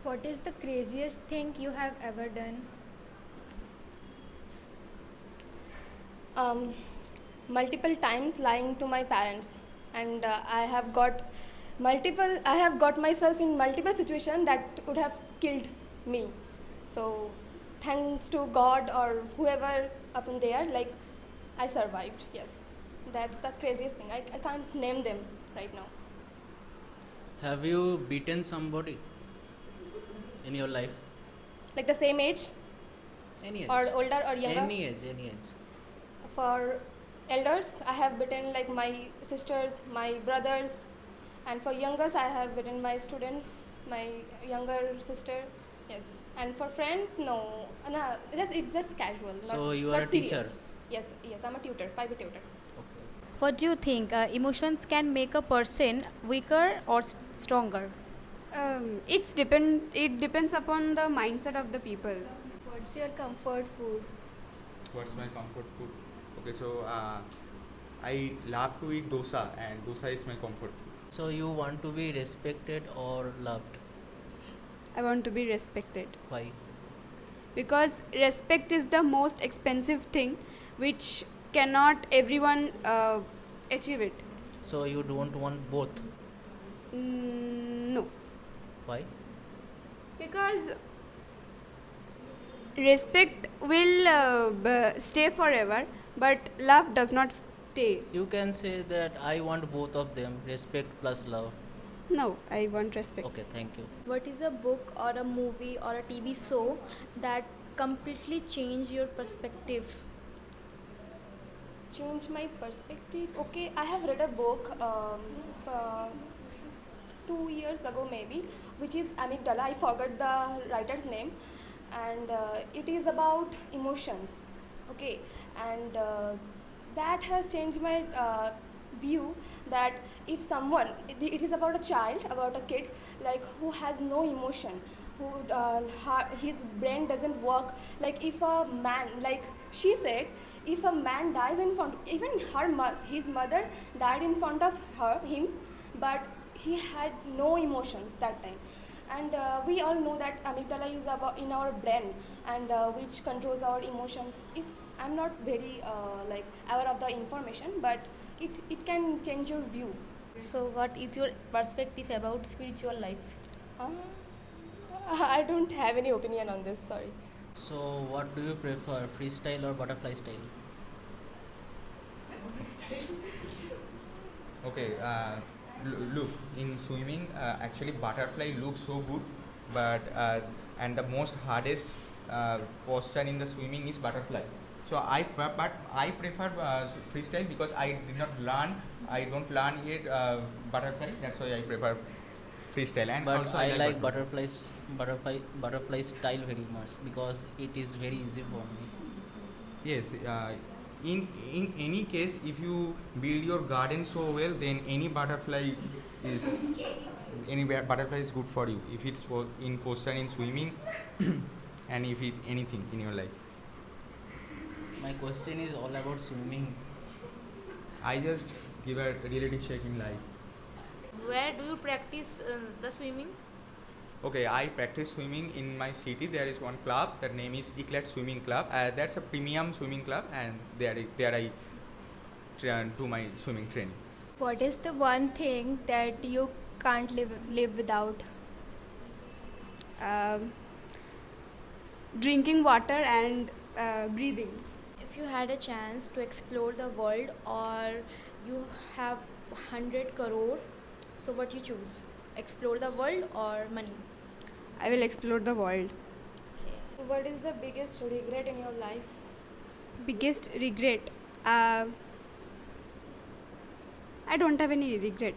What is the craziest thing you have ever done? um, Multiple times lying to my parents, and I have got myself in multiple situations that would have killed me. So thanks to God or whoever up in there, like, I survived. Yes, that's the craziest thing. I can't name them right now. Have you beaten somebody in your life? Like the same age, Any age? or older or younger? Any age. For elders, I have beaten like my sisters, my brothers, and for youngers, I have beaten my students, my younger sister. Yes, and for friends, no, no, it's just casual. So not, you are not a serious. teacher? Yes, I'm a tutor, private tutor. Okay. What do you think? Emotions can make a person weaker or stronger? It depends upon the mindset of the people. What's your comfort food? What's my comfort food? Okay, so I love to eat dosa, and dosa is my comfort food. So you want to be respected or loved? I want to be respected Why? because respect is the most expensive thing which cannot everyone achieve it. So you don't want both? No, Why? because respect will stay forever, but love does not stay. You can say that I want both of them, respect plus love. No, I want respect. Okay, thank you. What is a book or a movie or a TV show that completely changed your perspective? Change my perspective. Okay, I have read a book for 2 years ago maybe, which is Amygdala. I forgot the writer's name, and it is about emotions. Okay, and that has changed my view, that if someone, it is about a child, about a kid, like, who has no emotion, who his brain doesn't work. Like, if a man, like she said, if a man dies in front, even his mother died in front of him, but he had no emotions that time. And we all know that amygdala is about in our brain, and which controls our emotions. If I'm not very like aware of the information, but it can change your view. So, what is your perspective about spiritual life? uh, I don't have any opinion on this, sorry. So what do you prefer, freestyle or butterfly style? Okay, look, in swimming, actually butterfly looks so good, but and the most hardest posture in the swimming is butterfly. So but I prefer freestyle because I don't learn yet butterfly. That's why I prefer freestyle. And But also I like butterfly. butterfly style very much because it is very easy for me. Yes, in any case, if you build your garden so well, then is any butterfly is good for you. If it's in posture in swimming, and if it anything in your life. My question is all about swimming. I just give a reality check in life. Where do you practice the swimming? Okay, I practice swimming in my city. There is one club. That name is Eclat Swimming Club. That's a premium swimming club, and there I do my swimming training. What is the one thing that you can't live without? Um Drinking water and breathing. If you had a chance to explore the world, or you have 100 crore, so what you choose? Explore the world or money? I will explore the world. Okay. What is the biggest regret in your life? Biggest regret? I don't have any regret.